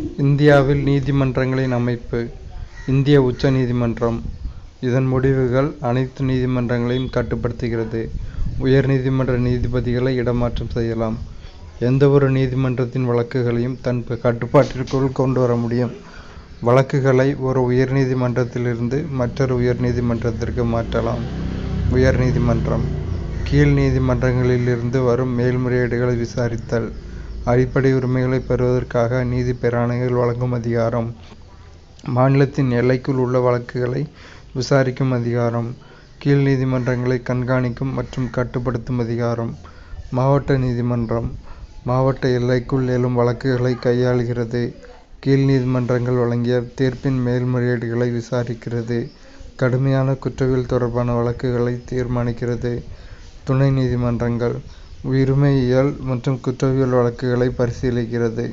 இந்தியாவில் நீதிமன்றங்களின் அமைப்பு. இந்திய உச்ச நீதிமன்றம் இதன் முடிவுகள் அனைத்து நீதிமன்றங்களையும் கட்டுப்படுத்துகிறது. உயர் நீதிமன்ற நீதிபதிகளை இடமாற்றம் செய்யலாம். எந்தவொரு நீதிமன்றத்தின் வழக்குகளையும் தன் கட்டுப்பாட்டிற்குள் கொண்டு வர முடியும். வழக்குகளை ஒரு உயர் நீதிமன்றத்திலிருந்து மற்றொரு உயர் நீதிமன்றத்திற்கு மாற்றலாம். உயர் நீதிமன்றம் கீழ் நீதிமன்றங்களிலிருந்து வரும் மேல்முறையீடுகளை விசாரித்தல். அடிப்படை உரிமைகளை பெறுவதற்காக நீதி பேராணைகள் வழங்கும் அதிகாரம். மாநிலத்தின் எல்லைக்குள் உள்ள வழக்குகளை விசாரிக்கும் அதிகாரம். கீழ் நீதிமன்றங்களை கண்காணிக்கும் மற்றும் கட்டுப்படுத்தும் அதிகாரம். மாவட்ட நீதிமன்றம் மாவட்ட எல்லைக்குள் எழும் வழக்குகளை கையாளுகிறது. கீழ் நீதிமன்றங்கள் வழங்கிய தீர்ப்பின் மேல்முறையீடுகளை விசாரிக்கிறது. கடுமையான குற்றவியல் தொடர்பான வழக்குகளை தீர்மானிக்கிறது. துணை நீதிமன்றங்கள் உரிமையியல் மற்றும் குற்றவியல் வழக்குகளை பரிசீலிக்கிறது.